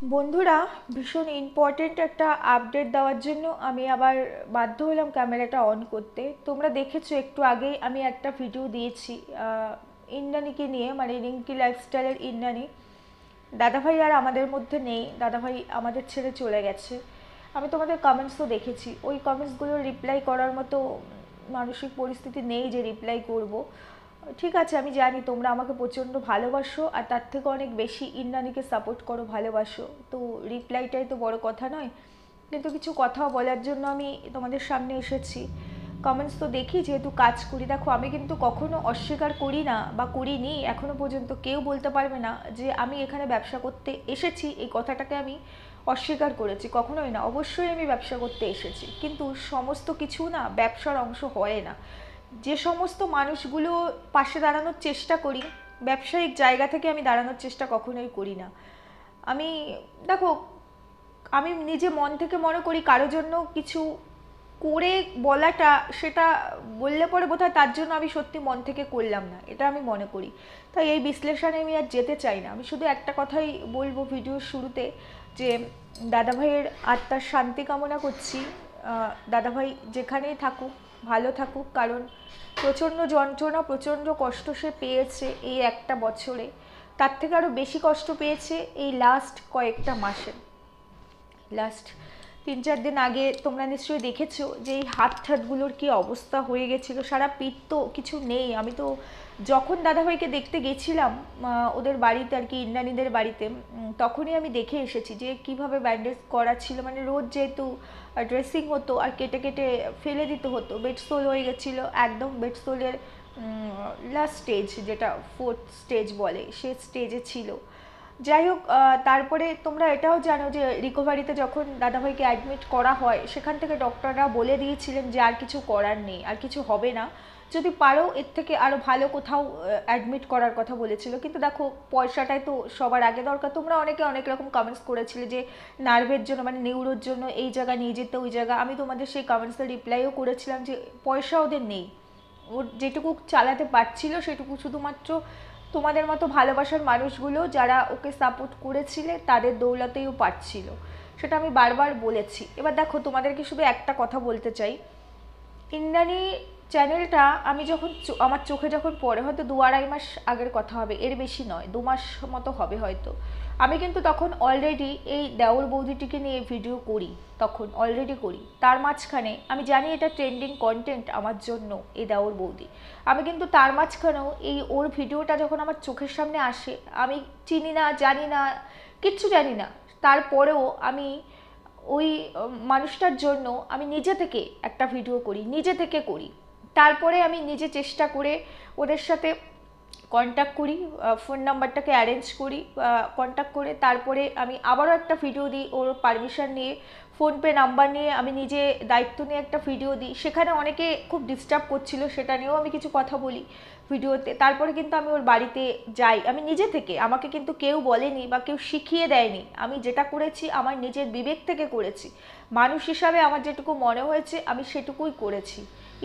বন্ধুরা, ভীষণ ইম্পর্টেন্ট একটা আপডেট দেওয়ার জন্য আমি আবার বাধ্য হলাম ক্যামেরাটা অন করতে। তোমরা দেখেছো একটু আগেই আমি একটা ভিডিও দিয়েছি ইন্দ্রাণীকে নিয়ে, মানে রিঙ্কি লাইফস্টাইলের ইন্দ্রাণী। দাদাভাই আর আমাদের মধ্যে নেই, দাদাভাই আমাদের ছেড়ে চলে গেছে। আমি তোমাদের কমেন্টসও দেখেছি, ওই কমেন্টসগুলোর রিপ্লাই করার মতো মানসিক পরিস্থিতি নেই যে রিপ্লাই করব। ঠিক আছে, আমি জানি তোমরা আমাকে প্রচণ্ড ভালোবাসো আর তার থেকে অনেক বেশি ইন্দ্রাণীকে সাপোর্ট করো, ভালোবাসো, তো রিপ্লাইটাই তো বড় কথা নয়। কিন্তু কিছু কথা বলার জন্য আমি তোমাদের সামনে এসেছি। কমেন্টস তো দেখি, যেহেতু কাজ করি। দেখো, আমি কিন্তু কখনো অস্বীকার করি না বা করিনি, এখনো পর্যন্ত কেউ বলতে পারবে না যে আমি এখানে ব্যবসা করতে এসেছি এই কথাটাকে আমি অস্বীকার করেছি, কখনোই না। অবশ্যই আমি ব্যবসা করতে এসেছি, কিন্তু সমস্ত কিছু না ব্যবসার অংশ হয় না। যে সমস্ত মানুষগুলো পাশে দাঁড়ানোর চেষ্টা করি, ব্যবসায়িক জায়গা থেকে আমি দাঁড়ানোর চেষ্টা কখনোই করি না। আমি, দেখো, আমি নিজে মন থেকে মনে করি কারো জন্য কিছু করে বলাটা, সেটা বললে পরে বোধহয় তার জন্য আমি সত্যি মন থেকে করলাম না, এটা আমি মনে করি। তাই এই বিশ্লেষণে আমি আর যেতে চাই না। আমি শুধু একটা কথাই বলবো ভিডিওর শুরুতে, যে দাদাভাইয়ের আত্মার শান্তি কামনা করছি। দাদাভাই যেখানেই থাকুক ভালো থাকুক, কারণ প্রচণ্ড যন্ত্রণা, প্রচণ্ড কষ্ট সে পেয়েছে এই একটা বছরে। তার থেকে আরও বেশি কষ্ট পেয়েছে এই লাস্ট কয়েকটা মাসে। লাস্ট 3-4 দিন আগে তোমরা নিশ্চয়ই দেখেছো যে এই হাত ঠাতগুলোর কী অবস্থা হয়ে গেছিলো, সারা পিঠ তো কিছু নেই। আমি তো যখন দাদাভাইকে দেখতে গেছিলাম ওদের বাড়িতে আর কি, ইন্দ্রাণীদের বাড়িতে, তখনই আমি দেখে এসেছি যে কিভাবে ব্যান্ডেজ করা ছিল। মানে রোজ যেহেতু ড্রেসিং হতো আর কেটে কেটে ফেলে দিতে হতো, বেডসোল হয়ে গেছিলো একদম। বেডসোলের লাস্ট স্টেজ, যেটা 4th স্টেজ বলে, সে স্টেজে ছিল। যাই হোক, তারপরে তোমরা এটাও জানো যে রিকভারিতে যখন দাদাভাইকে অ্যাডমিট করা হয়, সেখান থেকে ডক্টররা বলে দিয়েছিলেন যে আর কিছু করার নেই, আর কিছু হবে না, যদি পারো এর থেকে আরও ভালো কোথাও অ্যাডমিট করার কথা বলেছিল। কিন্তু দেখো, পয়সাটাই তো সবার আগে দরকার। তোমরা অনেকে অনেক রকম কমেন্টস করেছিলে যে নার্ভের জন্য, মানে নিউরোর জন্য এই জায়গা নিয়ে যেতে ওই জায়গা। আমি তোমাদের সেই কমেন্টসের রিপ্লাইও করেছিলাম যে পয়সা ওদের নেই, ওর যেটুকু চালাতে পারছিল সেটুকু শুধুমাত্র তোমাদের মতো ভালোবাসার মানুষগুলো যারা ওকে সাপোর্ট করেছিলে তাদের দৌলতেই ও পারছিল। সেটা আমি বারবার বলেছি। এবার দেখো, তোমাদেরকে শুধু একটা কথা বলতে চাই। ইন্দ্রাণী চ্যানেলটা আমি যখন আমার চোখে যখন পড়ে, হয়তো 2-2.5 মাস আগের কথা হবে, এর বেশি নয়, 2 মাস মতো হবে হয়তো। আমি কিন্তু তখন অলরেডি এই দেওর বৌদিটিকে নিয়ে ভিডিও করি, তখন অলরেডি করি। তার মাঝখানে আমি জানি এটা ট্রেন্ডিং কন্টেন্ট আমার জন্য, এই দেওর বৌদি। আমি কিন্তু তার মাঝখানেও এই ওর ভিডিওটা যখন আমার চোখের সামনে আসে, আমি চিনি না, জানি না, কিচ্ছু জানি না, তারপরেও আমি ওই মানুষটার জন্য আমি নিজে থেকে একটা ভিডিও করি, নিজে থেকে করি। তারপরে আমি নিজে চেষ্টা করে ওদের সাথে কন্ট্যাক্ট করি, ফোন নাম্বারটাকে অ্যারেঞ্জ করি, কন্ট্যাক্ট করে তারপরে আমি আবারও একটা ভিডিও দিই ওর পারমিশন নিয়ে, ফোনপে নাম্বার নিয়ে আমি নিজে দায়িত্ব নিয়ে একটা ভিডিও দিই। সেখানে অনেকে খুব ডিস্টার্ব করছিল, সেটা নিয়েও আমি কিছু কথা বলি ভিডিওতে। তারপরে কিন্তু আমি ওর বাড়িতে যাই, আমি নিজে থেকে, আমাকে কিন্তু কেউ বলেনি বা কেউ শিখিয়ে দেয়নি। আমি যেটা করেছি আমার নিজের বিবেক থেকে করেছি, মানুষ হিসাবে আমার যেটুকু মনে হয়েছে আমি সেটুকুই করেছি।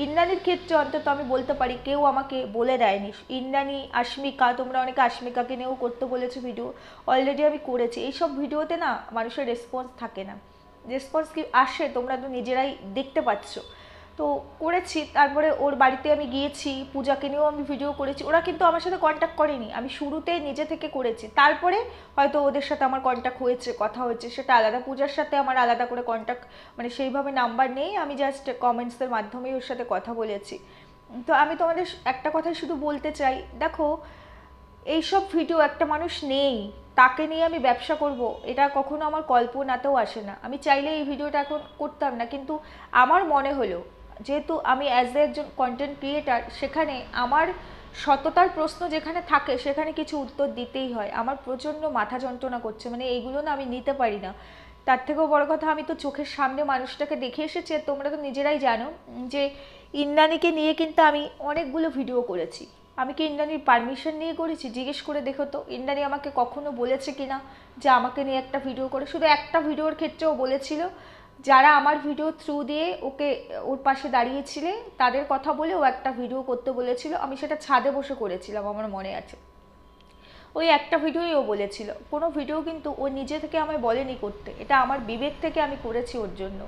ইন্দ্রাণীর ক্ষেত্রে অন্তত আমি বলতে পারি কেউ আমাকে বলে দেয়নি। ইন্দ্রাণী, আস্মিকা, তোমরা অনেকে আস্মিকাকে নিয়েও করতে বলেছো ভিডিও, অলরেডি আমি করেছি। এইসব ভিডিওতে না মানুষের রেসপন্স থাকে না, রেসপন্স কি আসে তোমরা তো নিজেরাই দেখতে পাচ্ছ। তো করেছি, তারপরে ওর বাড়িতে আমি গিয়েছি, পূজাকে নিয়েও আমি ভিডিও করেছি। ওরা কিন্তু আমার সাথে কন্ট্যাক্ট করেনি, আমি শুরুতে নিজে থেকে করেছি। তারপরে হয়তো ওদের সাথে আমার কন্ট্যাক্ট হয়েছে, কথা হয়েছে, সেটা আলাদা। পূজার সাথে আমার আলাদা করে কন্ট্যাক্ট, মানে সেইভাবে নাম্বার নেই, আমি জাস্ট কমেন্টসের মাধ্যমেই ওর সাথে কথা বলেছি। তো আমি তোমাদের একটা কথাই শুধু বলতে চাই, দেখো, এইসব ভিডিও একটা মানুষ নেই তাকে নিয়ে আমি ব্যবসা করব, এটা কখনো আমার কল্পনাতেও আসে না। আমি চাইলে এই ভিডিওটা এখন করতাম না, কিন্তু আমার মনে হলো যেহেতু আমি অ্যাজ এ একজন কন্টেন্ট ক্রিয়েটার, সেখানে আমার সততার প্রশ্ন যেখানে থাকে সেখানে কিছু উত্তর দিতেই হয়। আমার প্রচণ্ড মাথা যন্ত্রণা করছে, মানে এইগুলো না আমি নিতে পারি না। তার থেকেও বড় কথা, আমি তো চোখের সামনে মানুষটাকে দেখে এসেছি। তোমরা তো নিজেরাই জানো যে ইন্দ্রাণীকে নিয়ে কিন্তু আমি অনেকগুলো ভিডিও করেছি। আমি কি ইন্দ্রাণীর পারমিশন নিয়ে করেছি? জিজ্ঞেস করে দেখো তো ইন্দ্রাণী আমাকে কখনো বলেছে কিনা যে আমাকে নিয়ে একটা ভিডিও করে। শুধু একটা ভিডিওর ক্ষেত্রেও বলেছিল, যারা আমার ভিডিও থ্রু দিয়ে ওকে, ওর পাশে দাঁড়িয়েছিলে তাদের কথা বলে ও একটা ভিডিও করতে বলেছিল। আমি সেটা ছাদে বসে করেছিলাম, আমার মনে আছে। ওই একটা ভিডিওই ও বলেছিল, কোনো ভিডিও কিন্তু ও নিজে থেকে আমায় বলেনি করতে, এটা আমার বিবেক থেকে আমি করেছি ওর জন্য,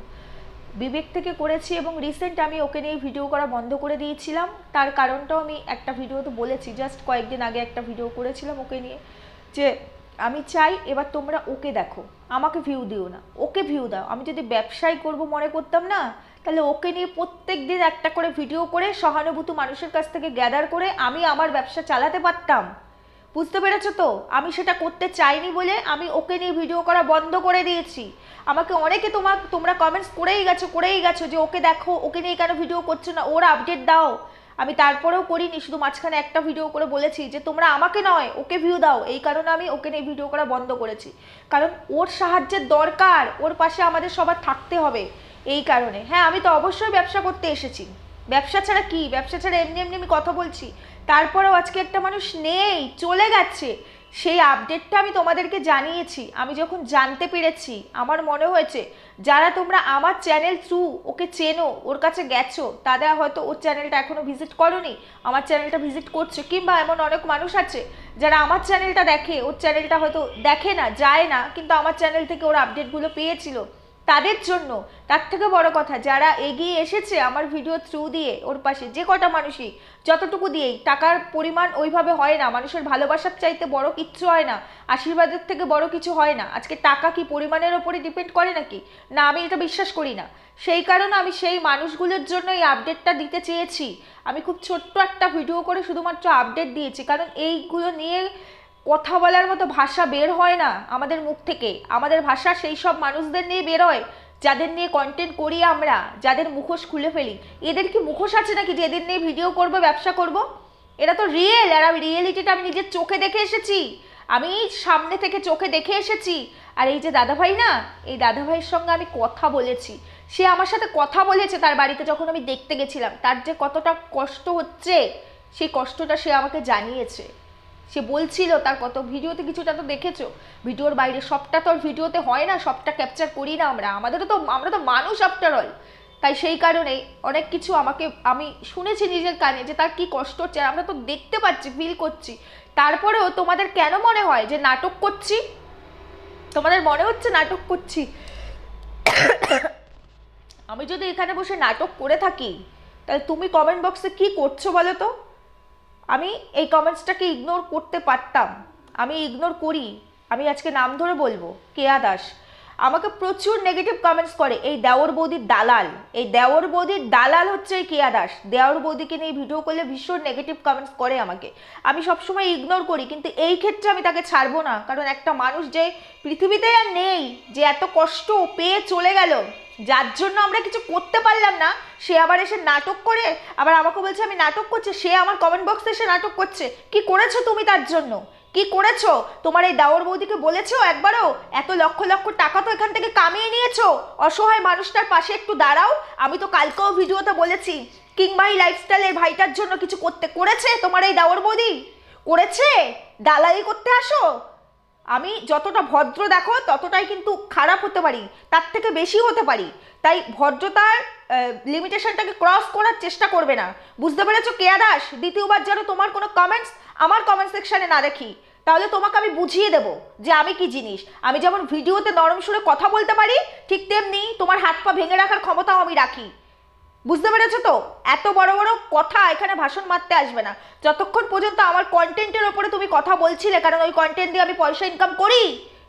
বিবেক থেকে করেছি। এবং রিসেন্ট আমি ওকে নিয়ে ভিডিও করা বন্ধ করে দিয়েছিলাম, তার কারণটাও আমি একটা ভিডিওতে বলেছি, জাস্ট কয়েকদিন আগে একটা ভিডিও করেছিলাম ওকে নিয়ে, যে আমি চাই এবার তোমরা ওকে দেখো, আমাকে ভিউ দিও না, ওকে ভিউ দাও। আমি যদি ব্যবসায় করব মনে করতাম না, তাহলে ওকে নিয়ে প্রত্যেক দিন একটা করে ভিডিও করে সহানুভূতি মানুষের কাছ থেকে গ্যাদার করে আমি আমার ব্যবসা চালাতে পারতাম। বুঝতে পেরেছো তো? আমি সেটা করতে চাইনি বলে আমি ওকে নিয়ে ভিডিও করা বন্ধ করে দিয়েছি। আমাকে অনেকে তোমরা কমেন্টস করেই গেছো যে ওকে দেখো, ওকে নিয়ে কেন ভিডিও করছো না, ওর আপডেট দাও। আমি তারপরেও করিনি, শুধু মাঝখানে একটা ভিডিও করে বলেছি যে তোমরা আমাকে নয় ওকে ভিউ দাও, এই কারণে আমি ওকে নিয়ে ভিডিও করা বন্ধ করেছি। কারণ ওর সাহায্যের দরকার, ওর পাশে আমাদের সবার থাকতে হবে, এই কারণে। হ্যাঁ, আমি তো অবশ্যই ব্যবসা করতে এসেছি, ব্যবসা ছাড়া কি, ব্যবসা ছাড়া এমনি এমনি আমি কথা বলছি, তারপরেও আজকে একটা মানুষ নেই, চলে গেছে, সেই আপডেটটা আমি তোমাদেরকে জানিয়েছি। আমি যখন জানতে পেরেছি, আমার মনে হয়েছে যারা তোমরা আমার চ্যানেল থ্রু ওকে চেনো, ওর কাছে গেছো, তারা হয়তো ওর চ্যানেলটা এখনো ভিজিট করোনি, আমার চ্যানেলটা ভিজিট করছো, কিংবা এমন অনেক মানুষ আছে যারা আমার চ্যানেলটা দেখে, ওর চ্যানেলটা হয়তো দেখে না, যায় না, কিন্তু আমার চ্যানেল থেকে ওর আপডেটগুলো পেয়েছিল, তাদের জন্য। তার থেকে বড় কথা, যারা এগিয়ে এসেছে আমার ভিডিও থ্রু দিয়ে ওর পাশে, যে কটা মানুষই, যতটুকু দিয়েই, টাকার পরিমাণ ওইভাবে হয় না, মানুষের ভালোবাসার চাইতে বড় কিচ্ছু হয় না, আশীর্বাদের থেকে বড় কিছু হয় না। আজকে টাকা কি পরিমাণের ওপরে ডিপেন্ড করে নাকি? না, আমি এটা বিশ্বাস করি না। সেই কারণে আমি সেই মানুষগুলোর জন্য এই আপডেটটা দিতে চেয়েছি। আমি খুব ছোট্ট একটা ভিডিও করে শুধুমাত্র আপডেট দিয়েছি, কারণ এইগুলো নিয়ে কথা বলার মতো ভাষা বের হয় না আমাদের মুখ থেকে। আমাদের ভাষা সেই সব মানুষদের নিয়ে বের হয় যাদের নিয়ে কন্টেন্ট করি আমরা, যাদের মুখোশ খুলে ফেলি। এদের কি মুখোশ আছে নাকি যে এদের নিয়ে ভিডিও করব, ব্যবসা করব? এরা তো রিয়েল, আর আমি রিয়েলিটিটা আমি নিজের চোখে দেখে এসেছি, আমি সামনে থেকে চোখে দেখে এসেছি। আর এই যে দাদাভাই না, এই দাদাভাইয়ের সঙ্গে আমি কথা বলেছি, সে আমার সাথে কথা বলেছে তার বাড়িতে যখন আমি দেখতে গেছিলাম, তার যে কতটা কষ্ট হচ্ছে সেই কষ্টটা সে আমাকে জানিয়েছে। সে বলছিল তার কত, ভিডিওতে কিছুটা তো দেখেছো, ভিডিওর বাইরে সবটা তো আর ভিডিওতে হয় না, সবটা ক্যাপচার করি না আমরা, আমরা তো মানুষ আফটার অল। তাই সেই কারণেই অনেক কিছু আমি শুনেছি নিজের কানে যে তার কি কষ্ট হচ্ছে, আর আমরা তো দেখতে পাচ্ছি, ফিল করছি। তারপরেও তোমাদের কেন মনে হয় যে নাটক করছি? তোমাদের মনে হচ্ছে নাটক করছি? আমি যদি এখানে বসে নাটক করে থাকি, তাহলে তুমি কমেন্ট বক্সে কি করছো বলো তো? আমি এই কমেন্টসটাকে ইগনোর করতে পারতাম, আমি ইগনোর করি। আমি আজকে নাম ধরে বলবো, কেয়া দাস আমাকে প্রচুর নেগেটিভ কমেন্টস করে, এই দেওর বৌদির দালাল, এই দেওর বৌদির দালাল হচ্ছে এই কেয়া দাস। দেওর বৌদিকে নিয়ে ভিডিও করলে ভীষণ নেগেটিভ কমেন্টস করে আমাকে, আমি সবসময় ইগনোর করি, কিন্তু এই ক্ষেত্রে আমি তাকে ছাড়বো না। কারণ একটা মানুষ যে পৃথিবীতে আর নেই, যে এত কষ্ট পেয়ে চলে গেল, যার জন্য আমরা কিছু করতে পারলাম না, সে আবার এসে নাটক করে, আবার আমাকে বলছে আমি নাটক করছি, সে আমার কমেন্ট বক্সে এসে নাটক করছে। কি করেছো তুমি তার জন্য? কি করেছো? তোমার এই দেওর বৌদিকে বলেছো একবারও? এত লক্ষ লক্ষ টাকা তো এখান থেকে কামিয়ে নিয়েছো, অসহায় মানুষটার পাশে একটু দাঁড়াও। আমি তো কালকেও ভিডিওতে বলেছি, কিংবাই লাইফস্টাইলের ভাইটার জন্য কিছু করেছে তোমার এই দেওর বৌদি? করেছে? দালালি করতে আসো? আমি যতটা ভদ্র দেখো ততটাই কিন্তু খারাপ হতে পারি, তার থেকে বেশি হতে পারি। তাই ভদ্রতার লিমিটেশনটাকে ক্রস করার চেষ্টা করবে না, বুঝতে পেরেছো কেয়া দাস? দ্বিতীয়বার যেন তোমার কোনো কমেন্টস আমার কমেন্ট সেকশনে না দেখি, তাহলে তোমাকে আমি বুঝিয়ে দেবো যে আমি কি জিনিস। আমি যেমন ভিডিওতে নরম সুরে কথা বলতে পারি, ঠিক তেমনি তোমার হাত পা ভেঙে রাখার ক্ষমতাও আমি রাখি, বুঝতে পেরেছো তো? এত বড় বড় কথা এখানে ভাষণ মারতে আসবে না। যতক্ষণ পর্যন্ত আমার কন্টেন্টের ওপরে তুমি কথা বলছিলে, কারণ ওই কন্টেন্ট দিয়ে আমি পয়সা ইনকাম করি,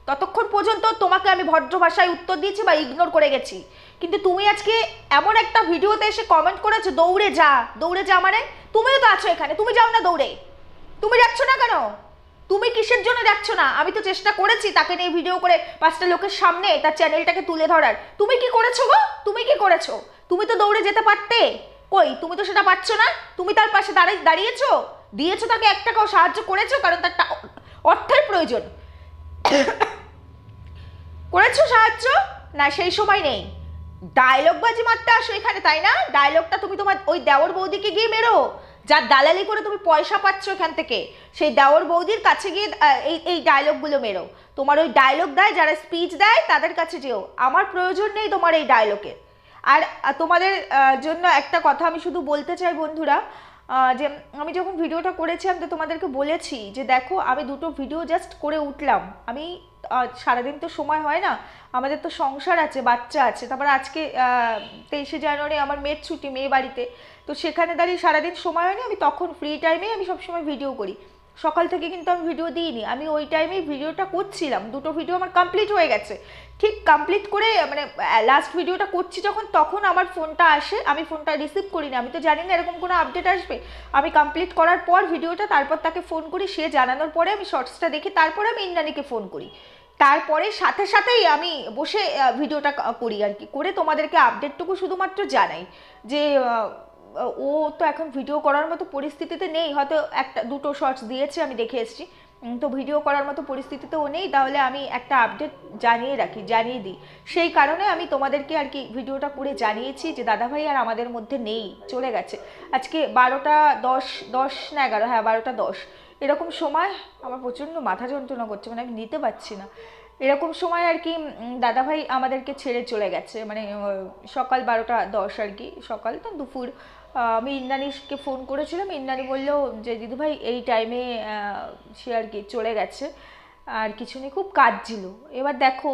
ততক্ষণ পর্যন্ত তোমাকে আমি ভদ্র ভাষায় উত্তর দিয়েছি বা ইগনোর করে গেছি। কিন্তু তুমি আজকে এমন একটা ভিডিওতে এসে কমেন্ট করেছো দৌড়ে যা, দৌড়ে যা মানে? তুমিও তো আছো এখানে, তুমি যাও না দৌড়ে? তুমি যাচ্ছ না কেন? তুমি কিসের জন্য যাচ্ছ না? আমি তো চেষ্টা করেছি তাকে নিয়ে ভিডিও করে 5টা লোকের সামনে তার চ্যানেলটাকে তুলে ধরার। তুমি কি করেছো গো? তুমি কি করেছো? তুমি তো দৌড়ে যেতে পারতে, কই তুমি তো সেটা পারছো না। তুমি তার পাশে দাঁড়িয়েছো, দিয়েছো তাকে 1 টাকাও সাহায্য করেছো, কারণ তার অর্থের প্রয়োজন। করেছো সাহায্য? না, সেই সময় নেই। ডায়লগ বাজি মারতে আসো এখানে, তাই না? ডায়লগটা তুমি তোমার ওই দেওর বৌদিকে গিয়ে মেরো, যার দালালি করে তুমি পয়সা পাচ্ছ এখান থেকে, সেই দেওর বৌদির কাছে গিয়ে এই ডায়লগগুলো মেরো। তোমার ওই ডায়লগ দেয়, যারা স্পিচ দেয় তাদের কাছে যেও, আমার প্রয়োজন নেই তোমার এই ডায়লগের। আর তোমাদের জন্য একটা কথা আমি শুধু বলতে চাই বন্ধুরা, যে আমি যখন ভিডিওটা করেছি আমি তো তোমাদেরকে বলেছি যে দেখো আমি দুটো ভিডিও জাস্ট করে উঠলাম, আমি সারাদিন তো সময় হয় না, আমাদের তো সংসার আছে, বাচ্চা আছে, তারপর আজকে 23শে জানুয়ারি আমার মেয়ের ছুটি, মেয়ে বাড়িতে, তো সেখানে দাঁড়িয়ে সারাদিন সময় হয়নি, আমি তখন ফ্রি টাইমে আমি সবসময় ভিডিও করি। সকাল থেকে কিন্তু আমি ভিডিও দিইনি, আমি ওই টাইমেই ভিডিওটা করছিলাম, দুটো ভিডিও আমার কমপ্লিট হয়ে গেছে। ঠিক কমপ্লিট করে মানে লাস্ট ভিডিওটা করছি যখন, তখন আমার ফোনটা আসে, আমি ফোনটা রিসিভ করি না, আমি তো জানি না এরকম কোনো আপডেট আসবে। আমি কমপ্লিট করার পর ভিডিওটা, তারপর তাকে ফোন করি, সে জানানোর পরে আমি শর্টসটা দেখি, তারপরে আমি ইন্দ্রাণীকে ফোন করি, তারপরে সাথে সাথেই আমি বসে ভিডিওটা করি আর কি, করে তোমাদেরকে আপডেটটুকু শুধুমাত্র জানাই যে ও তো এখন ভিডিও করার মতো পরিস্থিতিতে নেই, হয়তো একটা দুটো শর্টস দিয়েছে আমি দেখে এসেছি, তো ভিডিও করার মতো পরিস্থিতিতে ও নেই, তাহলে আমি একটা আপডেট জানিয়ে রাখি, জানিয়ে দিই, সেই কারণে আমি তোমাদেরকে আর কি ভিডিওটা করে জানিয়েছি যে দাদাভাই আর আমাদের মধ্যে নেই, চলে গেছে। আজকে 12টা 10, 10 না 11, হ্যাঁ 12টা 10 এরকম সময় আমার প্রচণ্ড মাথা যন্ত্রণা করছে, মানে আমি নিতে পারছি না, এরকম সময় আর কি দাদাভাই আমাদেরকে ছেড়ে চলে গেছে, মানে সকাল 12টা 10 আর কি, সকাল তো দুপুর। আমি ইন্দ্রাণীকে ফোন করেছিলাম, ইন্দ্রাণী বললো যে দিদিভাই এই টাইমে সে আর কি চলে গেছে, আর কিছু নেই, খুব কাঁদছিল। এবার দেখো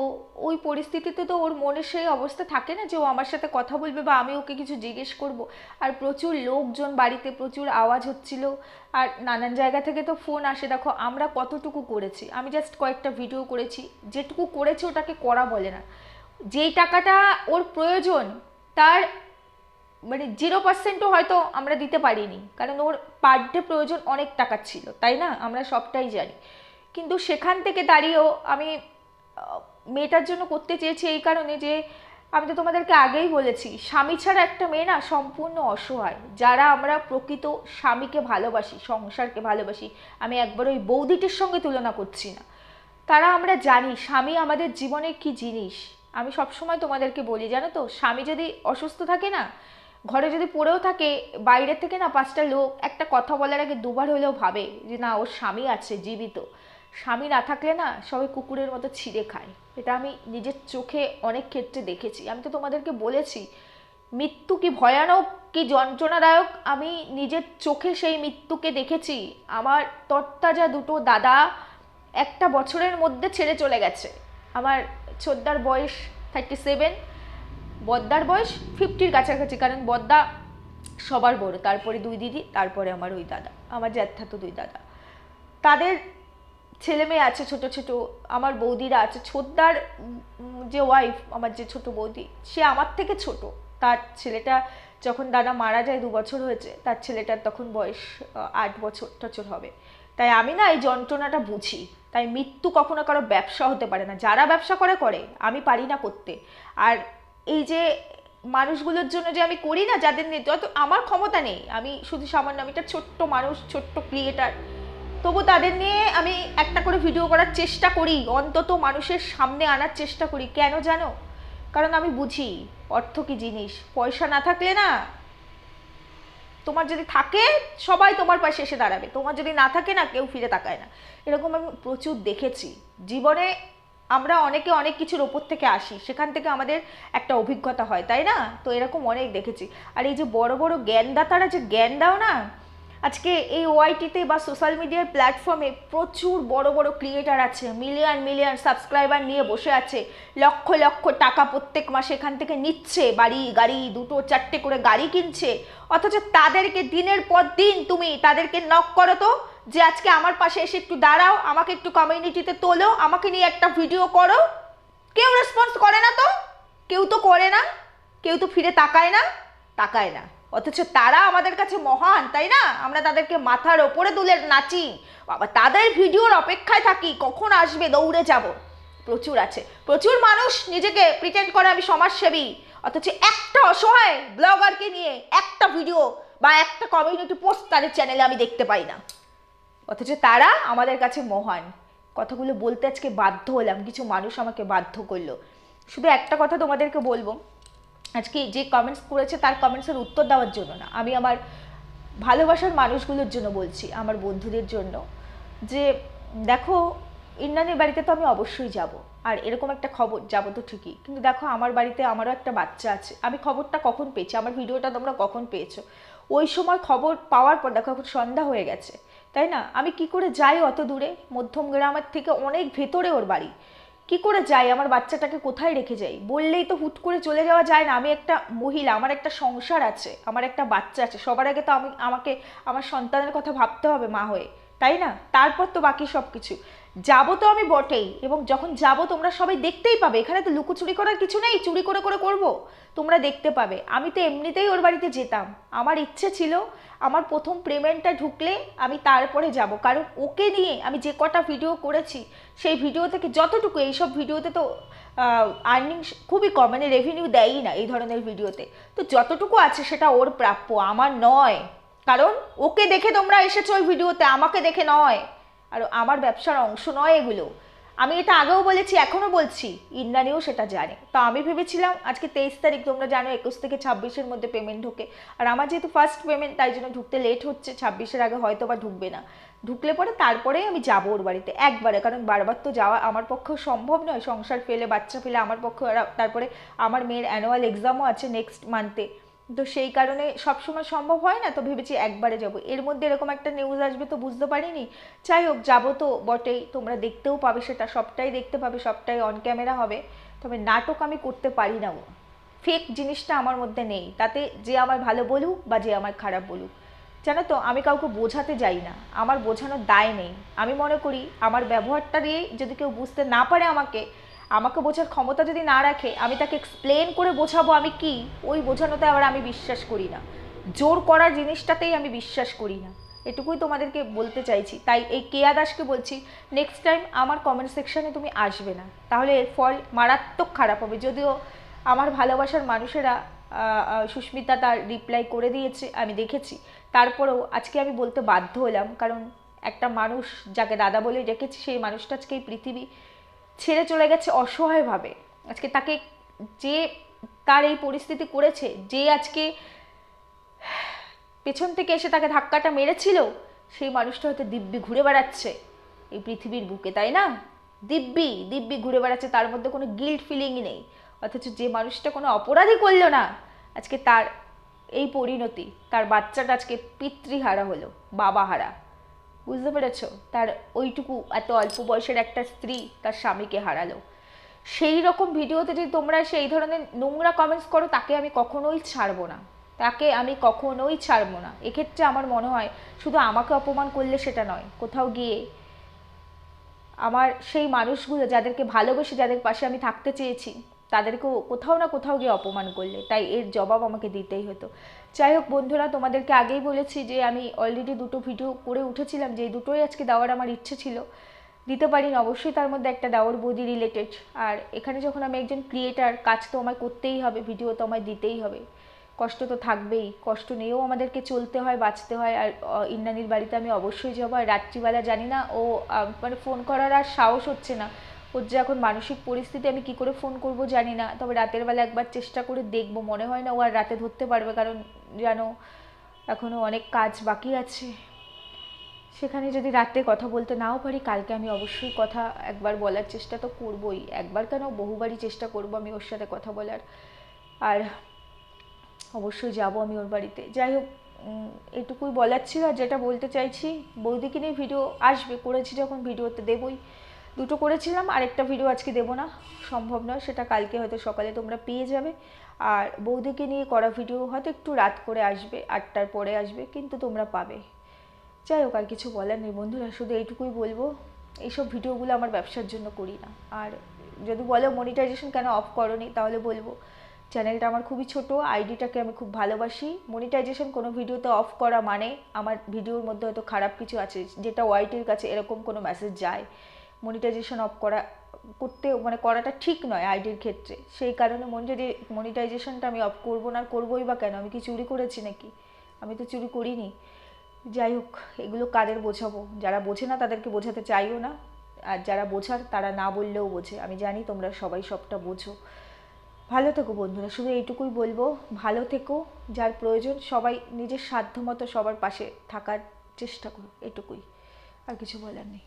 ওই পরিস্থিতিতে তো ওর মনে সেই অবস্থা থাকে না যে ও আমার সাথে কথা বলবে বা আমি ওকে কিছু জিজ্ঞেস করব, আর প্রচুর লোকজন বাড়িতে, প্রচুর আওয়াজ হচ্ছিল, আর নানান জায়গা থেকে তো ফোন আসে। দেখো আমরা কতটুকু করেছি, আমি জাস্ট কয়েকটা ভিডিও করেছি, যেটুকু করেছি ওটাকে করা বলে না। যেই টাকাটা ওর প্রয়োজন তার মানে 0%ও হয়তো আমরা দিতে পারিনি, কারণ ওর পার ডে প্রয়োজন অনেক টাকা ছিল, তাই না, আমরা সবটাই জানি। কিন্তু সেখান থেকে দাঁড়িয়েও আমি মেয়েটার জন্য করতে চেয়েছি এই কারণে যে আমি তো তোমাদেরকে আগেই বলেছি, স্বামী ছাড়া একটা মেয়ে না সম্পূর্ণ অসহায়। যারা আমরা প্রকৃত স্বামীকে ভালোবাসি, সংসারকে ভালোবাসি, আমি একবার ওই বৌদিটির সঙ্গে তুলনা করছি না, তারা আমরা জানি স্বামী আমাদের জীবনে কি জিনিস। আমি সবসময় তোমাদেরকে বলি, জানো তো, স্বামী যদি অসুস্থ থাকে না, ঘরে যদি পড়েও থাকে, বাইরে থেকে না 5টা লোক একটা কথা বলার আগে দুবার হলেও ভাবে যে না ওর স্বামী আছে জীবিত। স্বামী না থাকলে না সবাই কুকুরের মতো ছিঁড়ে খায়, এটা আমি নিজের চোখে অনেক ক্ষেত্রে দেখেছি। আমি তো তোমাদেরকে বলেছি মৃত্যু কি ভয়ানক, কি যন্ত্রণাদায়ক, আমি নিজের চোখে সেই মৃত্যুকে দেখেছি। আমার তরতাজা দুটো দাদা একটা বছরের মধ্যে ছেড়ে চলে গেছে। আমার ছোটদার বয়স 37, বদ্দার বয়স 50-র কাছাকাছি, কারণ বদ্দা সবার বড়, তারপরে 2 দিদি, তারপরে আমার ওই দাদা, আমার জ্যাঠাতো 2 দাদা, তাদের ছেলে মেয়ে আছে ছোট ছোট, আমার বৌদিরা আছে। ছোটদার যে ওয়াইফ, আমার যে ছোট বৌদি, সে আমার থেকে ছোট, তার ছেলেটা যখন দাদা মারা যায় 2 বছর হয়েছে, তার ছেলেটার তখন বয়স 8 বছর হবে। তাই আমি না এই যন্ত্রণাটা বুঝি। তাই মৃত্যু কখনো কারো ব্যবসা হতে পারে না, যারা ব্যবসা করে করে, আমি পারি না করতে। আর এই যে মানুষগুলোর জন্য যে আমি করি না, যাদের নিয়ে যত আমার ক্ষমতা নেই, আমি শুধু সামান্য, আমি একটা ছোট্ট মানুষ, ছোট্ট ক্রিয়েটার, তবু তাদের নিয়ে আমি একটা করে ভিডিও করার চেষ্টা করি, অন্তত মানুষের সামনে আনার চেষ্টা করি। কেন জানো? কারণ আমি বুঝি অর্থ কি জিনিস, পয়সা না থাকলে না, তোমার যদি থাকে সবাই তোমার পাশে এসে দাঁড়াবে, তোমার যদি না থাকে না কেউ ফিরে তাকায় না। এরকম আমি প্রচুর দেখেছি জীবনে। আমরা অনেকে অনেক কিছুর ওপর থেকে আসি, সেখান থেকে আমাদের একটা অভিজ্ঞতা হয়, তাই না? তো এরকম অনেক দেখেছি। আর এই যে বড় বড় জ্ঞানদাতারা যে জ্ঞান দাও না, আজকে এই ওআইটিতে বা সোশ্যাল মিডিয়ার প্ল্যাটফর্মে প্রচুর বড় বড় ক্রিয়েটার আছে, মিলিয়ন মিলিয়ন সাবস্ক্রাইবার নিয়ে বসে আছে, লক্ষ লক্ষ টাকা প্রত্যেক মাসে এখান থেকে নিচ্ছে, বাড়ি গাড়ি 2-4টে করে গাড়ি কিনছে, অথচ তাদেরকে দিনের পর দিন তুমি তাদেরকে নক করো তো যে আজকে আমার পাশে এসে একটু দাঁড়াও, আমাকে একটু কমিউনিটিতে তোলো, আমাকে নিয়ে একটা ভিডিও করো, কেউ রেসপন্স করে না তো, কেউ তো করে না, কেউ তো ফিরে তাকায় না, তাকায় না। অথচ তারা আমাদের কাছে মহান, তাই না? আমরা তাদেরকে মাথার ওপরে তুলে নাচি, বাবা তাদের ভিডিওর অপেক্ষায় থাকি কখন আসবে, দৌড়ে যাব। প্রচুর আছে, প্রচুর মানুষ নিজেকে প্রিটেন্ড করে আমি সমাজসেবী, অথচ একটা অসহায় ব্লগারকে নিয়ে একটা ভিডিও বা একটা কমিউনিটি পোস্ট তাদের চ্যানেলে আমি দেখতে পাই না। অথচ তারা আমাদের কাছে মহান। কথাগুলো বলতে আজকে বাধ্য হলাম, কিছু মানুষ আমাকে বাধ্য করলো। শুধু একটা কথা তোমাদেরকে বলবো, আজকে যে কমেন্টস করেছে তার কমেন্টসের উত্তর দেওয়ার জন্য না, আমি আমার ভালোবাসার মানুষগুলোর জন্য বলছি, আমার বন্ধুদের জন্য, যে দেখো ইন্দ্রাণীর বাড়িতে তো আমি অবশ্যই যাব, আর এরকম একটা খবর যাব তো ঠিকই, কিন্তু দেখো আমার বাড়িতে আমারও একটা বাচ্চা আছে। আমি খবরটা কখন পেয়েছি, আমার ভিডিওটা তোমরা কখন পেয়েছো? ওই সময় খবর পাওয়ার পর দেখো এখন সন্ধ্যা হয়ে গেছে, তাই না? আমি কি করে যাই অত দূরে, মধ্যম গ্রামের থেকে অনেক ভেতরে ওর বাড়ি, কি করে যাই, আমার বাচ্চাটাকে কোথায় রেখে যাই? বললেই তো হুট করে চলে যাওয়া যায় না। আমি একটা মহিলা, আমার একটা সংসার আছে, আমার একটা বাচ্চা আছে, সবার আগে তো আমাকে আমার সন্তানের কথা ভাবতে হবে মা হয়ে, তাই না? তারপর তো বাকি সব কিছু। যাবো তো আমি বটেই, এবং যখন যাব তোমরা সবাই দেখতেই পাবে, এখানে তো লুকোচুরি করার কিছু নেই, চুরি করে করে করবো, তোমরা দেখতে পাবে। আমি তো এমনিতেই ওর বাড়িতে যেতাম, আমার ইচ্ছে ছিল আমার প্রথম পেমেন্টটা ঢুকলে আমি তারপরে যাব, কারণ ওকে নিয়ে আমি যে কটা ভিডিও করেছি সেই ভিডিও থেকে যতটুকু, এইসব ভিডিওতে তো আর্নিং খুবই কম, মানে রেভিনিউ দেয়ই না এই ধরনের ভিডিওতে, তো যতটুকু আছে সেটা ওর প্রাপ্য, আমার নয়। কারণ ওকে দেখে তোমরা এসেছো ওই ভিডিওতে, আমাকে দেখে নয়, আর আমার ব্যবসার অংশ নয় এগুলো। আমি এটা আগেও বলেছি, এখনো বলছি, ইন্দ্রাণীও সেটা জানে। তো আমি ভেবেছিলাম আজকে 23 তারিখ, তোমরা জানো 21 থেকে 26-এর মধ্যে পেমেন্ট ঢোকে, আর আমার যেহেতু ফার্স্ট পেমেন্ট তাই জন্য ঢুকতে লেট হচ্ছে, 26-এর আগে হয়তো বা ঢুকবে না। ঢুকলে পরে তারপরেই আমি যাবো ওর বাড়িতে একবারে, কারণ বারবার তো যাওয়া আমার পক্ষেও সম্ভব নয়, সংসার ফেলে বাচ্চা ফেলে আমার পক্ষে। তারপরে আমার মেয়ের অ্যানুয়াল এক্সামও আছে নেক্সট মান্থে, তো সেই কারণে সবসময় সম্ভব হয় না, তো ভেবেছি একবারে যাব। এর মধ্যে এরকম একটা নিউজ আসবে তো বুঝতে পারিনি। যাই হোক, যাবো তো বটেই, তোমরা দেখতেও পাবে, সেটা সবটাই দেখতে পাবে, সবটাই অন ক্যামেরা হবে। তবে নাটক আমি করতে পারি না, ফেক জিনিসটা আমার মধ্যে নেই, তাতে যে আমার ভালো বলুক বা যে আমার খারাপ বলুক, জানো তো আমি কাউকে বোঝাতে যাই না, আমার বোঝানোর দায় নেই। আমি মনে করি আমার ব্যবহারটা দিয়ে যদি কেউ বুঝতে না পারে, আমাকে আমাকে বোঝার ক্ষমতা যদি না রাখে, আমি তাকে এক্সপ্লেন করে বোঝাবো আমি কি, ওই বোঝানোতে আবার আমি বিশ্বাস করি না। জোর করার জিনিসটাতেই আমি বিশ্বাস করি না, এটুকুই তোমাদেরকে বলতে চাইছি। তাই এই কেয়া দাসকে বলছি, নেক্সট টাইম আমার কমেন্ট সেকশানে তুমি আসবে না, তাহলে এর ফল মারাত্মক খারাপ হবে। যদিও আমার ভালোবাসার মানুষেরা সুস্মিতা তার রিপ্লাই করে দিয়েছে, আমি দেখেছি, তারপরেও আজকে আমি বলতে বাধ্য হলাম, কারণ একটা মানুষ যাকে দাদা বলে রেখেছি, সেই মানুষটা আজকে এই পৃথিবী ছেড়ে চলে গেছে অসহায়ভাবে। আজকে তাকে যে তার এই পরিস্থিতি করেছে, যে আজকে পেছন থেকে এসে তাকে ধাক্কাটা মেরেছিল, সেই মানুষটা হয়তো দিব্যি ঘুরে বেড়াচ্ছে এই পৃথিবীর বুকে, তাই না? দিব্যি দিব্যি ঘুরে বেড়াচ্ছে, তার মধ্যে কোনো গিল্ট ফিলিংই নেই। অথচ যে মানুষটা কোনো অপরাধই করলো না, আজকে তার এই পরিণতি, তার বাচ্চাটা আজকে পিতৃহারা হলো, বাবাহারা। বুঝতে পেরেছো? তার ওইটুকু এত অল্প বয়সের একটা স্ত্রী তার স্বামীকে হারালো। সেই রকম ভিডিওতে যদি তোমরা সেই ধরনের নোংরা কমেন্টস করো, তাকে আমি কখনোই ছাড়বো না, তাকে আমি কখনোই ছাড়বো না। এক্ষেত্রে আমার মনে হয় শুধু আমাকে অপমান করলে সেটা নয়, কোথাও গিয়ে আমার সেই মানুষগুলো যাদেরকে ভালোবেসে, যাদের পাশে আমি থাকতে চেয়েছি, তাদেরকেও কোথাও না কোথাও গিয়ে অপমান করলে, তাই এর জবাব আমাকে দিতেই হতো। যাই হোক বন্ধুরা, তোমাদেরকে আগেই বলেছি যে আমি অলরেডি দুটো ভিডিও করে উঠেছিলাম, যে দুটোই আজকে দেওয়ার আমার ইচ্ছে ছিল, দিতে পারিনি। অবশ্যই তার মধ্যে একটা দেওয়ার বৌদি রিলেটেড, আর এখানে যখন আমি একজন ক্রিয়েটার, কাজ তো আমায় করতেই হবে, ভিডিও তো আমায় দিতেই হবে, কষ্ট তো থাকবেই, কষ্ট নিয়েও আমাদেরকে চলতে হয়, বাঁচতে হয়। আর ইন্দ্রাণীর বাড়িতে আমি অবশ্যই যাবো, আর রাত্রিবেলা জানি না ও মানে ফোন করার আর সাহস হচ্ছে না, ওর যে এখন মানসিক পরিস্থিতি, আমি কি করে ফোন করব জানি না। তবে রাতের বেলা একবার চেষ্টা করে দেখবো, মনে হয় না ও আর রাতে ধরতে পারবে, কারণ জানো এখনও অনেক কাজ বাকি আছে। সেখানে যদি রাতে কথা বলতে নাও পারি, কালকে আমি অবশ্যই কথা একবার বলার চেষ্টা তো করবোই, একবার কেন বহুবারই চেষ্টা করব আমি ওর সাথে কথা বলার। আর অবশ্যই যাব আমি ওর বাড়িতে। যাই হোক, এটুকুই বলার ছিল। আর যেটা বলতে চাইছি, বৌদিকে নিয়ে ভিডিও আসবে, করেছি যখন ভিডিওতে দেবই, দুটো করেছিলাম, আরেকটা ভিডিও আজকে দেবো না, সম্ভব নয়, সেটা কালকে হয়তো সকালে তোমরা পেয়ে যাবে। আর বৌদিকে নিয়ে করা ভিডিও হয়তো একটু রাত করে আসবে, 8টার পরে আসবে, কিন্তু তোমরা পাবে। যাই হোক, আর কিছু বলার নেই বন্ধুরা, শুধু এইটুকুই বলবো, এইসব ভিডিওগুলো আমার ব্যবসার জন্য করি না। আর যদি বলো মনিটাইজেশন কেন অফ করোনি, তাহলে বলবো চ্যানেলটা আমার খুবই ছোট, আইডিটাকে আমি খুব ভালোবাসি। মনিটাইজেশন কোনো ভিডিওতে অফ করা মানে আমার ভিডিওর মধ্যে হয়তো খারাপ কিছু আছে, যেটা ওয়াইটির কাছে এরকম কোনো মেসেজ যায়, মনিটাইজেশন অফ করতে মানে করাটা ঠিক নয় আইডির ক্ষেত্রে। সেই কারণে মনিটাইজেশনটা আমি অফ করবো না, করবোই বা কেন? আমি কি চুরি করেছি নাকি? আমি তো চুরি করিনি। যাই হোক, এগুলো কাদের বোঝাবো? যারা বোঝে না তাদেরকে বোঝাতে চাইও না, আর যারা বোঝার তারা না বললেও বোঝে। আমি জানি তোমরা সবাই সবটা বোঝো। ভালো থেকো বন্ধুরা, শুধু এইটুকুই বলবো, ভালো থেকো, যার প্রয়োজন সবাই নিজের সাধ্যমতো সবার পাশে থাকার চেষ্টা করো, এটুকুই, আর কিছু বলার নেই।